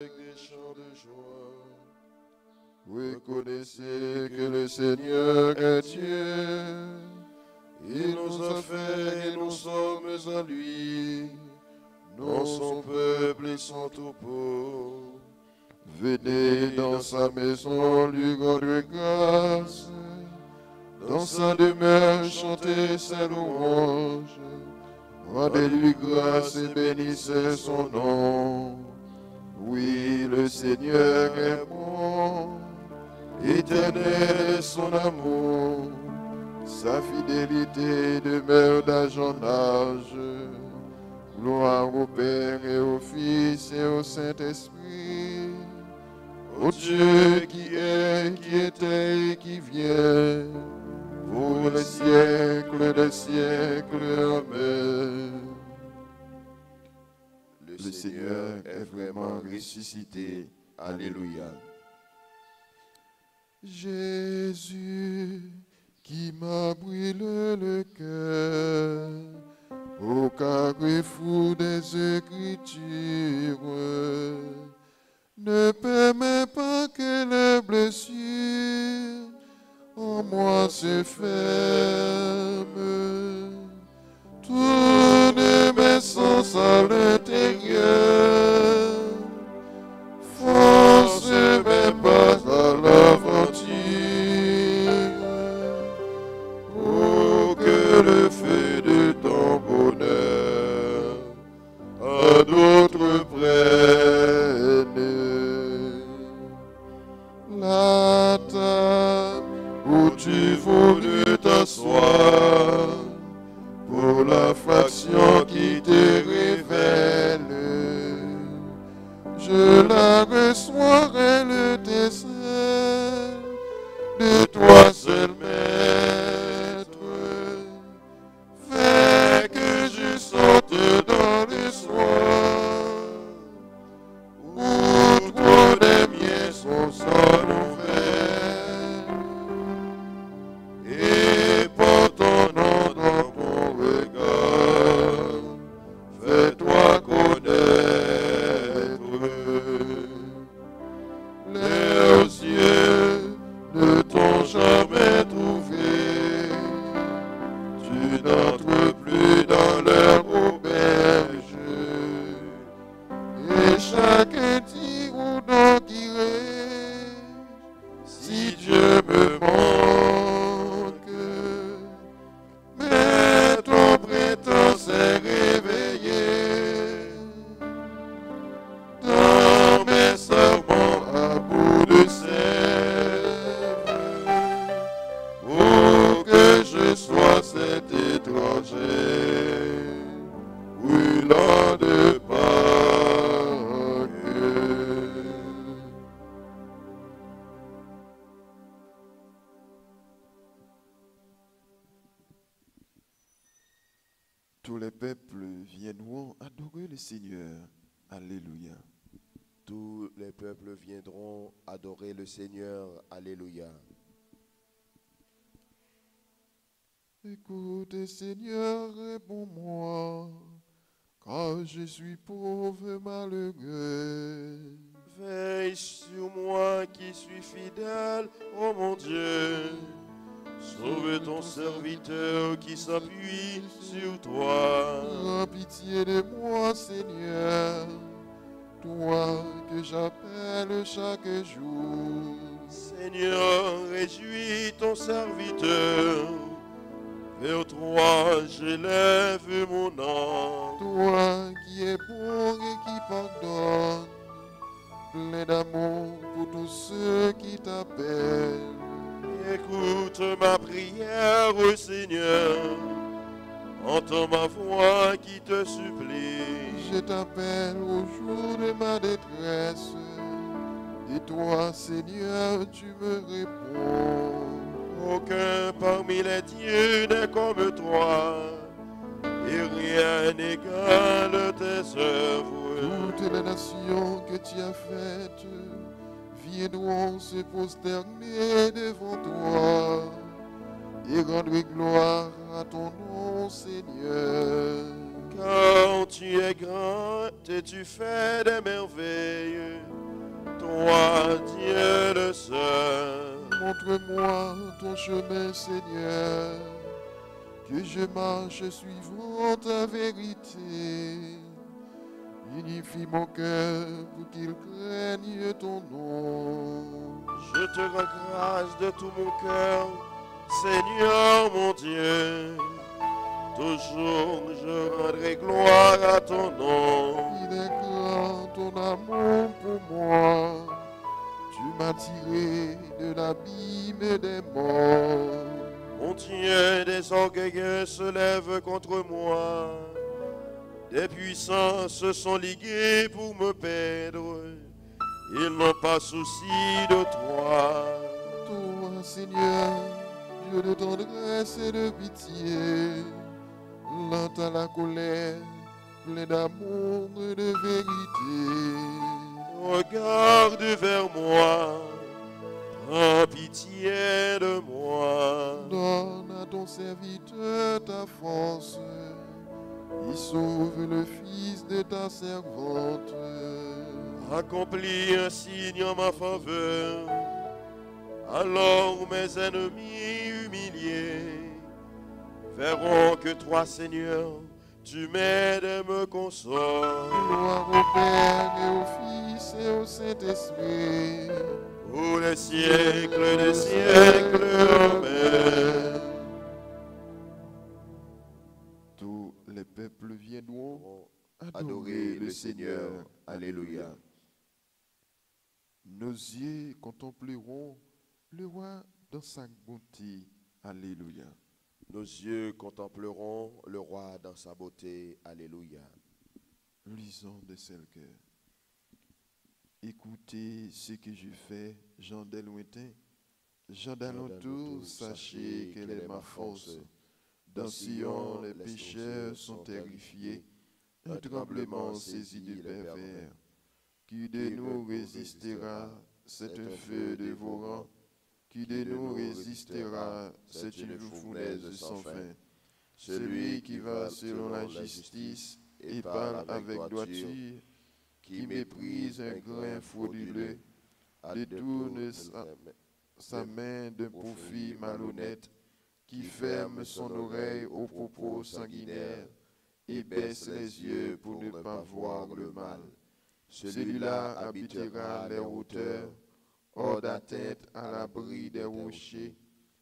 avec des chants de joie. Reconnaissez que le Seigneur est Dieu. Il nous a fait et nous sommes à lui, non son peuple et son troupeau. Venez dans sa maison, lui rendre grâce. Dans sa demeure, chantez ses louanges. Rendez-lui grâce et bénissez son nom. Oui, le Seigneur est bon, éternel est son amour. Sa fidélité demeure d'âge en âge. Gloire au Père et au Fils et au Saint-Esprit, au Dieu qui est, qui était et qui vient, pour les siècles des siècles. Amen. Le Seigneur est vraiment ressuscité. Alléluia. Jésus, qui m'a brûlé le cœur au carrefour des Écritures, ne permets pas que les blessures en moi se ferment. Tourne mes sens à l'intérieur, force mes pas à l'aventure. Oh, que le feu de ton bonheur à d'autres prenne. La table où tu voulus t'asseoir, pour la fraction qui te révèle, je la reçois, elle décèle de toi seul maître. Fais que je sorte dans le soir, où trop des miens sont sans nouvelles, et pour ton nom dans mon regard, fais-toi connaître. Les yeux ne t'ont jamais trouvé, tu n'entres plus dans leur auberge, et chacun dit où donc irai, si Dieu me manque. Mais ton printemps s'est réveillé dans mes serments à bout de sève. Oh, que je sois cet étranger, brûlant de Pâques. Tous les peuples viendront adorer le Seigneur. Alléluia. Tous les peuples viendront adorer le Seigneur. Alléluia. Écoute, Seigneur, réponds-moi, car je suis pauvre et malheureux. Veille sur moi qui suis fidèle, ô mon Dieu. Sauve ton serviteur qui s'appuie sur toi. Aie pitié de moi, Seigneur, toi que j'appelle chaque jour. Seigneur, réjouis ton serviteur. Vers toi, j'élève mon âme. Toi qui es bon et qui pardonne, plein d'amour pour tous ceux qui t'appellent. Écoute ma prière, ô Seigneur. Entends ma voix qui te supplie. Je t'appelle au jour de ma détresse, et toi, Seigneur, tu me réponds. Aucun parmi les dieux n'est comme toi, et rien n'égale tes œuvres. Toutes les nations que tu as faites viendront se prosterner devant toi et rendre gloire à ton nom, Seigneur. Car tu es grand et tu fais des merveilles, toi, Dieu le seul. Montre-moi ton chemin, Seigneur, que je marche suivant ta vérité. Unifie mon cœur pour qu'il craigne ton nom. Je te rends grâce de tout mon cœur, Seigneur mon Dieu. Toujours je rendrai gloire à ton nom. Il est grand ton amour pour moi. Tu m'as tiré de l'abîme des morts. Mon Dieu, des orgueilleux se lèvent contre moi. Des puissants se sont ligués pour me perdre. Ils n'ont pas souci de toi. Toi, Seigneur, Dieu de tendresse et de pitié, lent à la colère, plein d'amour et de vérité. Regarde vers moi, prends pitié de moi. Donne à ton serviteur ta force, il sauve le fils de ta servante. Accomplis un signe en ma faveur, alors mes ennemis humiliés verront que toi, Seigneur, tu m'aides et me consoles. Gloire au Père et au Fils et au Saint-Esprit, Pour les siècles des siècles, Amen. Tous les peuples viendront adorer le Seigneur. Alléluia. Nos yeux contempleront le roi dans sa bonté. Alléluia. Nos yeux contempleront le roi dans sa beauté. Alléluia. Lisons de seul cœur. Écoutez ce que je fais, gens des lointains, gens d'alentour, sachez quelle est ma force. Dans Sion, les pécheurs sont terrifiés, un tremblement saisit du pervers. Qui de nous résistera? C'est un feu dévorant. Qui de nous résistera? C'est une fournaise sans fin. Celui qui va selon la justice et parle avec droiture, qui méprise un grain frauduleux, détourne sa main d'un profit malhonnête, qui ferme son oreille aux propos sanguinaires et baisse les yeux pour ne pas voir le mal. Celui-là habitera les hauteurs, hors d'atteinte à l'abri des rochers.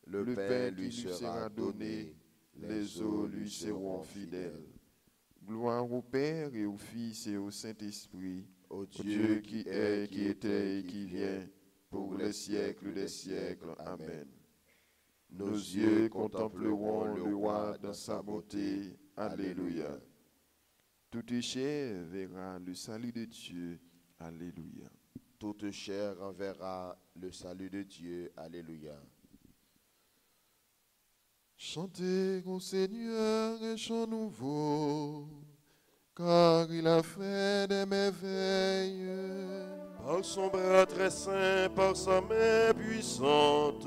Le pain lui sera donné, les eaux lui seront fidèles. Gloire au Père et au Fils et au Saint-Esprit, au Dieu qui est, qui était et qui vient, pour les siècles des siècles. Amen. Nos yeux contempleront le roi dans sa beauté. Alléluia. Toute chair verra le salut de Dieu. Alléluia. Toute chair en verra le salut de Dieu. Alléluia. Chantez au Seigneur un chant nouveau, car il a fait des merveilles. Par son bras très saint, par sa main puissante,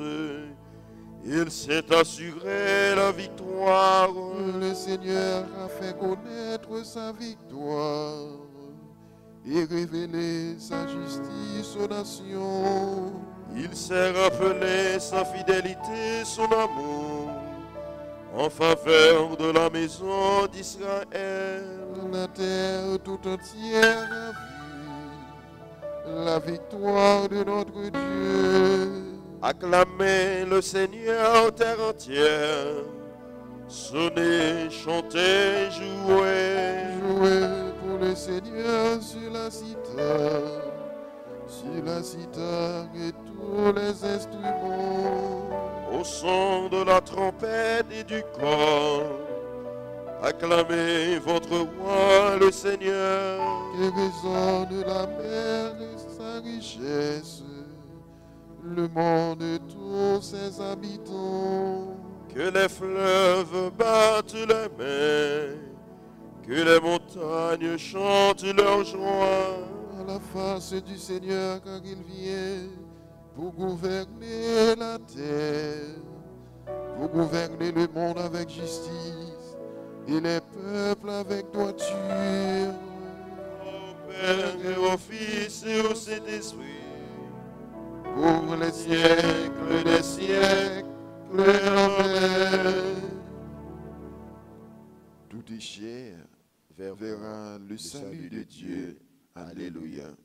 il s'est assuré la victoire. Le Seigneur a fait connaître sa victoire et révélé sa justice aux nations. Il s'est rappelé sa fidélité, son amour, en faveur de la maison d'Israël. La terre tout entière a vu la victoire de notre Dieu. Acclamez le Seigneur, terre entière. Sonnez, chantez, jouez. Jouez pour le Seigneur sur la cithare et tous les instruments. Au son de la trompette et du cor, acclamez votre roi, le Seigneur. Que résonne la mer et sa richesse, le monde et tous ses habitants. Que les fleuves battent les mains, que les montagnes chantent leur joie. À la face du Seigneur, car il vient pour gouverner la terre, pour gouverner le monde avec justice. et les peuples avec droiture. Au Père et au Fils et au Saint-Esprit, Pour les siècles des siècles. Amen. Tout est cher verra le salut de Dieu. Alléluia.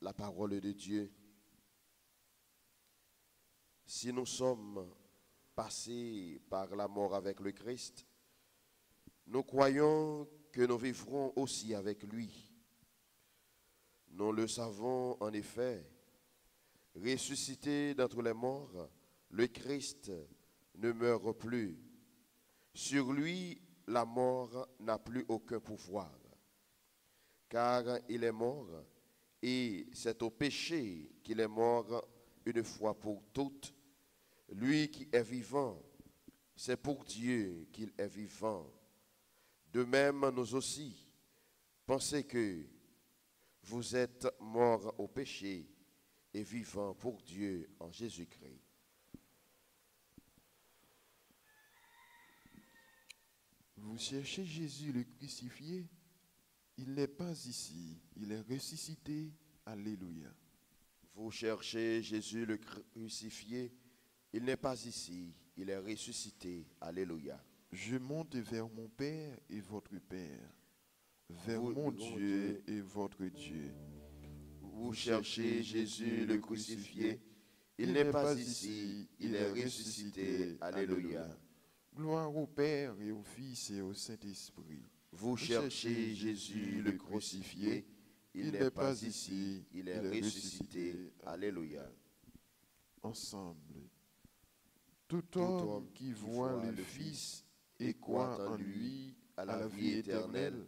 La parole de Dieu. Si nous sommes passés par la mort avec le Christ, nous croyons que nous vivrons aussi avec lui. Nous le savons en effet, ressuscité d'entre les morts, le Christ ne meurt plus. Sur lui, la mort n'a plus aucun pouvoir, car il est mort, et c'est au péché qu'il est mort une fois pour toutes. Lui qui est vivant, c'est pour Dieu qu'il est vivant. De même, nous aussi, pensez que vous êtes morts au péché et vivants pour Dieu en Jésus-Christ. Vous cherchez Jésus le crucifié? Il n'est pas ici, il est ressuscité. Alléluia. Vous cherchez Jésus le crucifié? Il n'est pas ici, il est ressuscité. Alléluia. Je monte vers mon Père et votre Père, vers Vous, mon Dieu et votre Dieu. Vous cherchez Jésus le crucifié? Il n'est pas ici, il est ressuscité. Alléluia. Gloire au Père et au Fils et au Saint-Esprit. Vous cherchez Jésus le crucifié? Il n'est pas ici, il est ressuscité. Alléluia. Ensemble. Tout homme qui voit le Fils et croit en lui à la vie éternelle,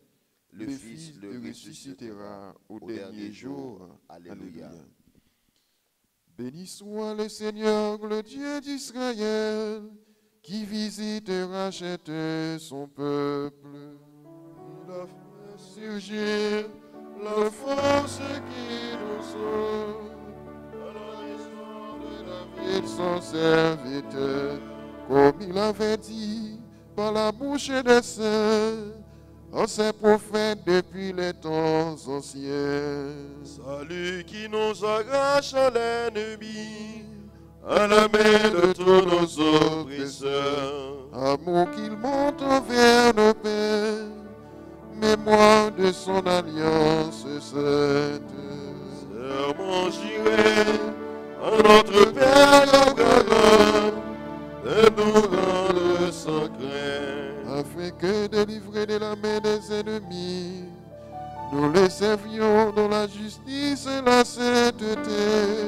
le Fils le ressuscitera au dernier jour. Alléluia. Béni soit le Seigneur, le Dieu d'Israël, qui visite et rachète son peuple. Il a fait surgir la force qui nous sauve. À la maison de David, son serviteur, comme il avait dit par la bouche des saints, en ses prophètes depuis les temps anciens. Salut qui nous arrache à l'ennemi, à la main de tous nos oppresseurs. Amour qu'il monte vers nos pères, mémoire de son alliance sainte. Serment j'irai à notre Père Abraham, de nous rendre sans crainte. Afin que, délivrés de la main des ennemis, nous les servions dans la justice et la sainteté,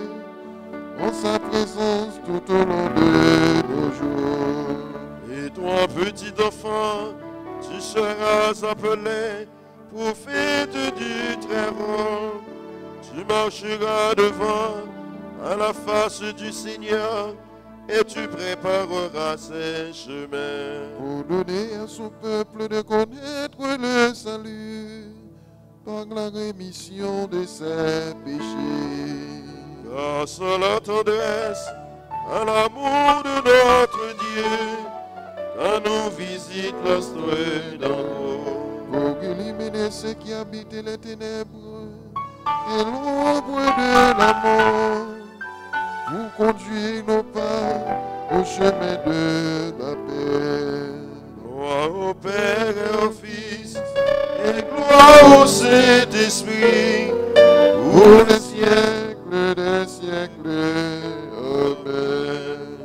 en sa présence tout au long de nos jours. Et toi, petit enfant, tu seras appelé prophète du Très-Haut. Tu marcheras devant à la face du Seigneur et tu prépareras ses chemins. Pour donner à son peuple de connaître le salut par la rémission de ses péchés. Grâce à la tendresse, à l'amour de notre Dieu, quand nous visite l'astre d'en haut. Pour éliminer ceux qui habitent les ténèbres et l'ombre de la mort, pour conduire nos pas au chemin de la paix. Gloire au Père et au Fils, et gloire au Saint-Esprit, Pour les siècles des siècles. Amen.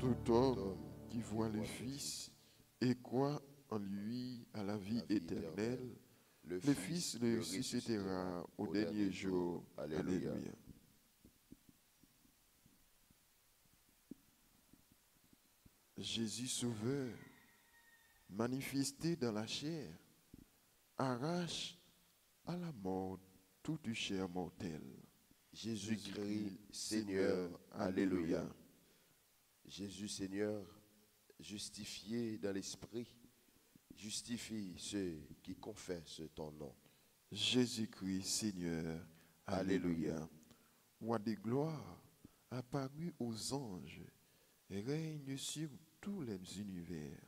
Tout homme qui voit le Fils et croit en lui à la vie éternelle, le Fils le ressuscitera au dernier jour. Alléluia. Jésus Sauveur, manifesté dans la chair, arrache à la mort toute chair mortelle. Jésus-Christ, Seigneur, Alléluia. Jésus, Seigneur, justifié dans l'esprit, justifie ceux qui confessent ton nom. Jésus-Christ, Seigneur, Alléluia. Roi de gloire, apparu aux anges, règne sur tous les univers.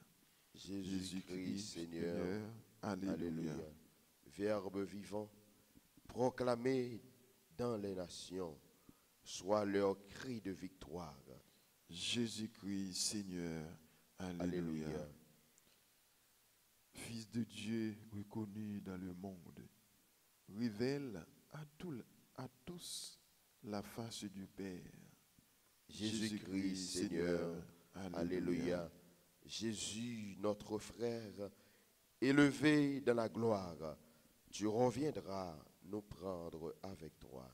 Jésus-Christ, Seigneur, Alléluia. alléluia. Verbe vivant, proclamé dans les nations, soit leur cri de victoire. Jésus-Christ, Seigneur, alléluia. Alléluia. Fils de Dieu reconnu dans le monde, révèle à tous la face du Père. Jésus-Christ, Seigneur, alléluia. Jésus, notre frère, élevé dans la gloire, tu reviendras nous prendre avec toi.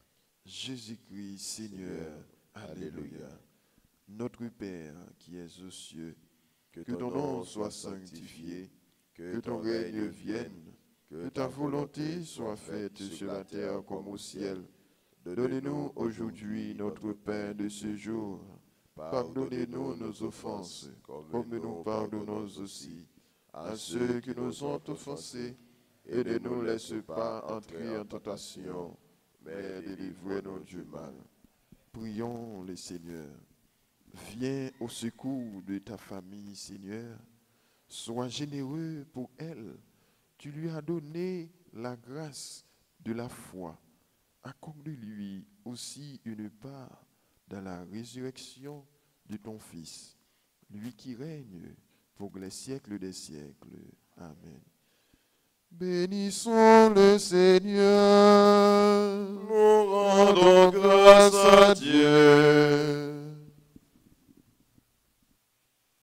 Jésus-Christ, Seigneur, alléluia. Notre Père qui es aux cieux, que ton nom soit sanctifié, que ton règne vienne, que ta volonté soit faite sur la terre comme au ciel. Donnez-nous aujourd'hui notre pain de ce jour. Pardonnez-nous nos offenses, comme nous pardonnons aussi à ceux qui nous ont offensés. Et ne nous laisse pas entrer en tentation, mais délivrez-nous du mal. Prions le Seigneur. Viens au secours de ta famille, Seigneur. Sois généreux pour elle. Tu lui as donné la grâce de la foi. Accorde-lui aussi une part dans la résurrection de ton Fils, lui qui règne pour les siècles des siècles. Amen. Bénissons le Seigneur. Nous rendons grâce à Dieu.